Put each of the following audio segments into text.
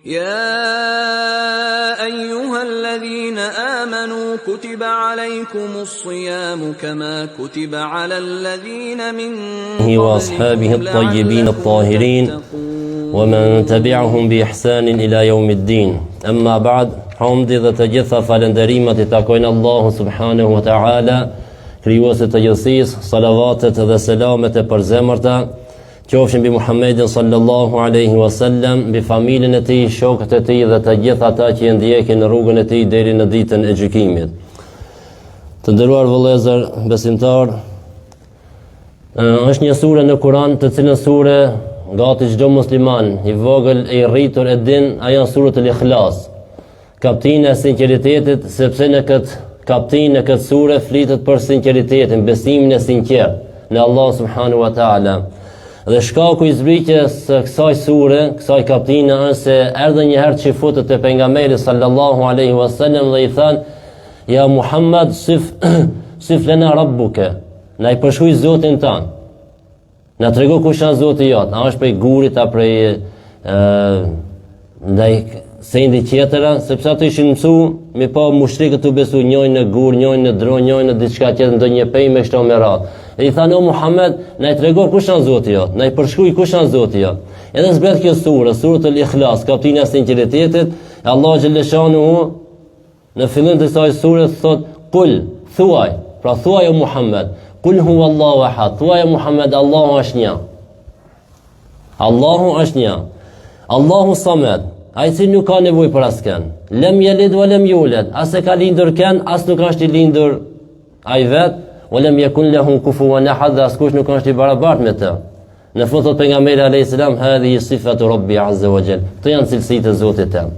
يا أيها الذين آمنوا كتب عليكم الصيام كما كتب على الذين من قبلكم وأصحابه الطيبين الطاهرين ومن تبعهم بإحسان إلى يوم الدين. أما بعد، hamdi dhe të gjitha falenderimet I takojnë Allahu subhanahu wa ta'ala, krijuesit të gjithësisë. Salavatet dhe selamet e përzemërta qofshin mbi Muhammedin sallallahu alaihi wasallam, mbi familjen e tij, shokët e tij dhe të gjithë ata që e ndjekin në rrugën e tij deri në ditën e gjykimit. Të nderuar vëllezër besimtar, është një sure në Kur'an të cilën sure gati çdo musliman I vogël e I rritur e din, ajo surët al-Ikhlas. Kaptina e sinqeritetit, sepse në këtë kaptinë, në këtë sure flitet për sinqeritetin, besimin e sinqert në Allah subhanahu wa ta'ala. Dhe shkaku I zbritjes së kësaj sure, kësaj kaptine është se erdhe një herë çifutët e pejgamberit sallallahu alaihi wasallam dhe I thanë: "Ja Muhammad, sif lana rabbuka", na I përshkruaj Zotin tan. Na trego kush është Zoti jot, a është prej gurit apo prej ndaj sendi tjetëra, sepse ato ishin mësu, mi pa mushrikët të besu njojnë në gur, njojnë në dron, njojnë në diçka tjetër, ndonjë pej me kështu me radhë. E I thanë: "O Muhammed, na I trego kush është Zoti jot, na I përshkruaj kush është Zoti jot." Edhe zbret kjo sure, surët al-Ikhlas, kaptina e sinqeritetit. Allah xhaleshanuhu në fillim të kësaj sure thot: "Kul", thuaj, pra thuaj o Muhammed, "Kul huwallahu ahad", thuaj o Muhammed, Allahu është një. Allahu është një. Allahu samad, ai që nuk ka nevojë për askën. Lem yalid wa lem yulad, as e ka lindur kën, as nuk është I lindur ai vet, wa lem yakun lahu kufuwan ahad, as kush nuk është I barabartë me të. Në fund thot pejgamberi alayhis salam: "Hadhihi sifatu rabbi azza wa jall", këto janë cilësitë e Zotit tim.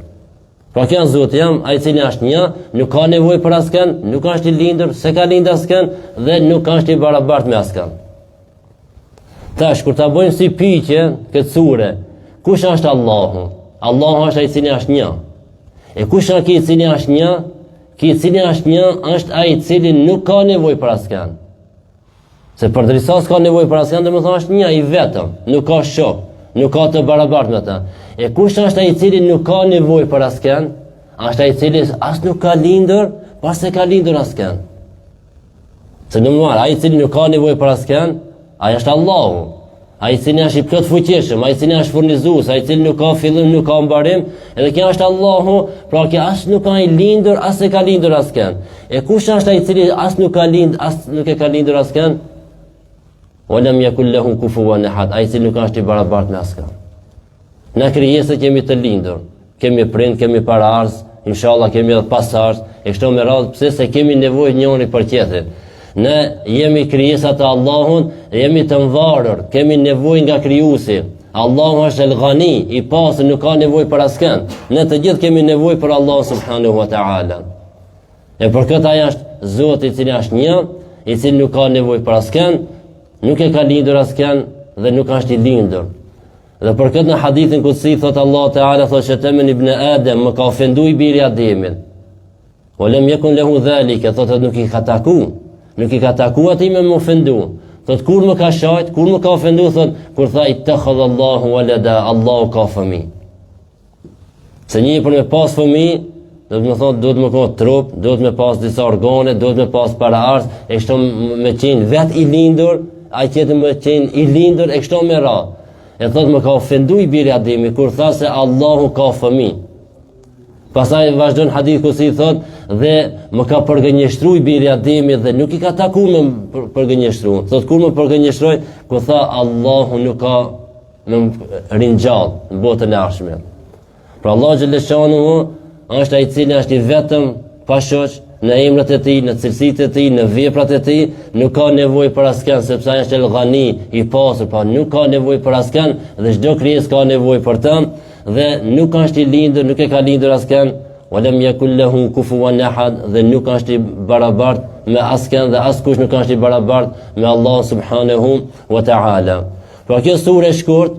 Pra kjo janë Zoti jam, ai cili është një, nuk ka nevojë për askën, nuk është I lindur, s'e ka lindur askën dhe nuk është I barabartë me askën. Tash kur ta bëjmë si pyetje këtë sure, kush është Allahu? Allahu është ai cili është një. E kush është ai cili është një? Ai cili është një është ai cili nuk ka nevojë për askën. Se përderisa s'ka nevojë për askën, domethënë është një I vetëm, nuk ka shok, nuk ka të barabartë me ta. E kush është ai cili nuk ka nevojë për askën? Është ai cili as nuk ka lindur, pas se ka lindur askën. Se domethënë ai cili nuk ka nevojë për askën, ai është Allahu. Ai cili është I plot fuqishëm, ai cili është furnizues, ai cili nuk ka fillim, nuk ka mbarim, edhe kjo është Allahu, pra kjo as nuk ka I lindur, as e ka lindur askën. E kush është ai cili as nuk ka lindur, as nuk e ka lindur askën? Wa lam yakul lahu kufuwan ahad, ai cili nuk është I barabartë me askën. Na krijesë kemi të lindur, kemi prind, kemi paraardhës, inshallah kemi edhe pasardhës, e kështu me radhë, pse se kemi nevojë njëri për tjetrin. Ne jemi krijesa të Allahut, jemi të mvarur, kemi nevojë nga krijuesi. Allahu është el-Ghani, I pastër, nuk ka nevojë për askën. Ne të gjithë kemi nevojë për Allah subhanahu wa ta'ala. E për këtë ai është Zoti I cili është një, I cili nuk ka nevojë për askën, nuk e ka lindur askën dhe nuk është I lindur. Dhe për këtë në hadithin kutsi thot Allah Ta'ala, thot: "Shataman ibn Adam", më ka ofenduar biri Ademit. "Wa lam yakun lahu dhalika", thotë nuk I ka taku. Nuk I ka taku atij me më ofendu. Thot kur më ka shajt, kur më ka ofendu, thot kur tha ittakhadha Allahu walada, Allahu ka fëmijë. Se një për me pas fëmijë, do të më thot duhet më ka trup, duhet me pas disa organe, duhet me pas paraardhës, e kështu me qenë vet I lindur, ai tjetër me qenë I lindur e kështu me radhë. E thot më ka ofendu I biri Ademi kur tha se Allahu ka fëmijë. Pastaj vazhdon hadith ku si thot dhe më ka përgënjeshtruar biri Ademit dhe nuk I ka taku me përgënjeshtruar. Thot kur më përgënjeshtroi, ku tha Allahu nuk ka më ringjall në botën e ardhshme. Pra Allah xhaleshanuhu është ai I cili është I vetëm pa shoq në emrat e tij, në cilësitë e tij, në veprat e tij, nuk ka nevojë për askën sepse ai është el-Ghani, I pastër, pa nuk ka nevojë për askën dhe çdo krijesë ka nevojë për të. Dhe nuk është I lindur, nuk e ka lindur askën, wa lam yakul lahu kufuwan ahad, dhe nuk është I barabartë me askën dhe askush nuk është I barabartë me Allah subhanahu wa ta'ala. Pra kjo sure e shkurt,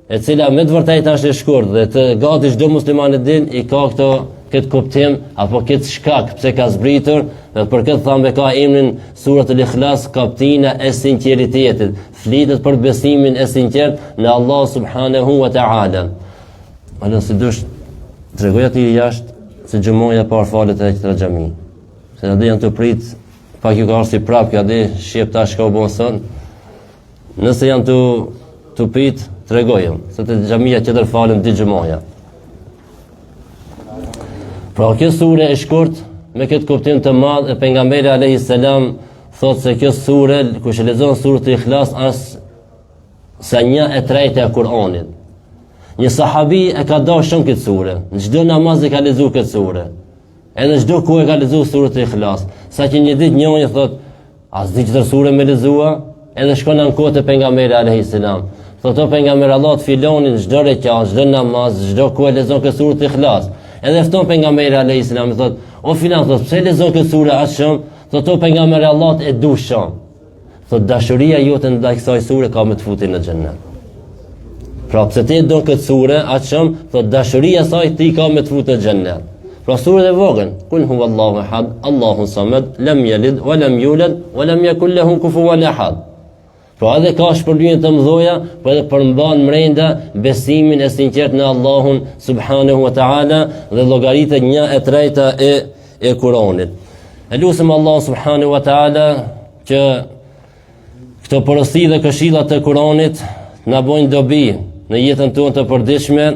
e cila me të vërtetë është e shkurt dhe të gati çdo musliman e din I ka këtë kuptim apo këtë shkak pse ka zbritur, dhe për këtë thamë ka emrin surat al-Ikhlas, kaptina e sinqeritetit, flitet për besimin e sinqert në Allah subhanahu wa ta'ala. Ana si dush Tregoj aty jashtë se xhumoja par falet e këtij xhami. Se na janë të prit, pak ju ka arsi prap kjo dhe shqip tash ka u bon son. Nëse janë të prit, tregojëm se te xhamia tjetër falen di xhumoja. Pra kjo sure e shkurt me këtë kuptim të madh e pejgamberi alayhis salam thotë se kjo sure kush e lexon surën Ikhlas as sa 1/3 e Kur'anit. Një sahabi e ka dashur shumë këtë sure. Në çdo namaz e ka lexuar këtë sure. Edhe çdo ku e ka lexuar surën Ikhlas. Saqë një ditë njëri thotë, "As di çfarë sure më lexua?" Edhe shkon në kohë të pejgamberit alayhis salam. Thotë pejgamberi Allah të filonin çdo rekat, çdo namaz, çdo ku e lexon këtë surën Ikhlas. Edhe fton pejgamberi alayhis salam thotë, "O filan, thotë, pse lexon këtë sure aq shumë?" Thotë pejgamberi Allah e du shumë. Thotë dashuria jote ndaj kësaj sure ka më të futin në xhennet. Pra pse ti do këtë sure aq shumë, thotë dashuria saj ti ka më të futin në xhennet. Pra sure e vogël, kul huwallahu ahad, Allahu samad, lam yalid wa lam yulad wa lam yakul lahu kufuwan ahad. Pra edhe ka shpërblyme të mëdha, por edhe përmban mrenda besimin e sinqert në Allahun subhanahu wa taala dhe llogaritë 1/3 e Kuranit. E lutem Allah subhanahu wa taala që këto porosi dhe këshilla të Kuranit na bojnë dobi në jetën tonë të përditshme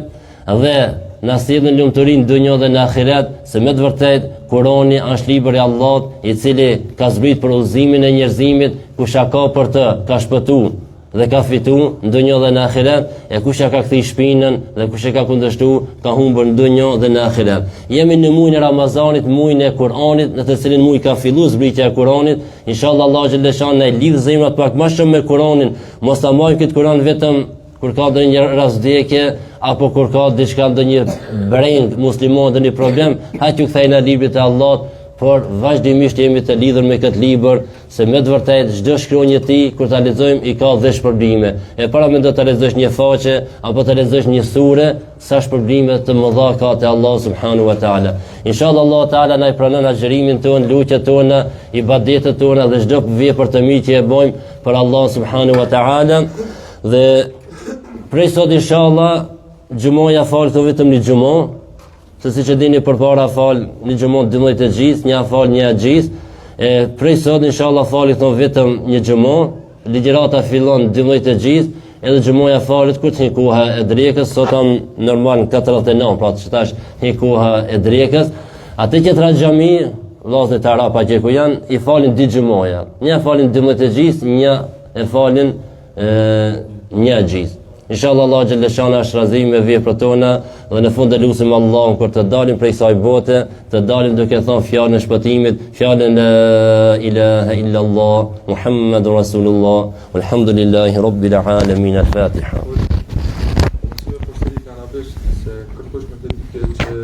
dhe na sjellin lumturinë në dunjë dhe në ahiret, se me të vërtetë Kurani është libri i Allahut i cili ka zbrit për udhëzimin e njerëzimit, kush ka për të ka shpëtuar dhe ka fituar në dunjë dhe në ahiret, e kush ka kthy shpinën dhe kush e ka kundërshtuar ka humbur në dunjë dhe në ahiret. Jemi në muajin e Ramazanit, muajin e Kuranit, në të cilin muaj ka filluar zbritja e Kuranit. Inshallah Allah xhallahu shan na lidh zemrat pak më shumë me Kuranin, mos ta marrim këtë Kuran vetëm kur ka ndonjë rastëdhje apo kur ka diçka ndonjë breng musliman ndonjë problem, hajde ju kthejna librit e Allahut, por vazhdimisht jemi të lidhur me këtë libër, se me të vërtetë çdo shkronjë e tij kur ta lexojmë i ka dhe shpërblime. E para mendo ta lexosh një faqe apo ta lexosh një sure, sa shpërblime të mëdha ka te Allah subhanahu wa taala. Inshallah Allah taala na i pranon agjërimin ton, lutjet tona, ibadetet tona dhe çdo vepër të mirë që e bëjmë për Allah subhanahu wa taala. Dhe prej sot inshallah xhumoja fal këto vetëm një xhumo, se siç e dini përpara fal një xhumo 12 të gjithë, një fal një xhis. Prej sot inshallah fali këto vetëm një xhumo, ligjërata fillon 12 të gjithë, edhe xhumoja falet kur të një koha e drekës, sot janë normal 49, pra që tash një koha e drekës. Atë që tra xhami, vllazët e Arapa që ku janë, i falin dy xhumoja. Një falin 12 të gjithë, një e falin një xhis. Inshallah Allah xhallahu shana është razim me veprat tona dhe në fund e lutim Allahun kur të dalim prej kësaj bote, të dalim duke thënë fjalën e shpëtimit, fjalën la ilaha illa Allah Muhammadur Rasulullah walhamdulillahi rabbil alamin. Al-Fatiha. Se kërkosh me të ditë që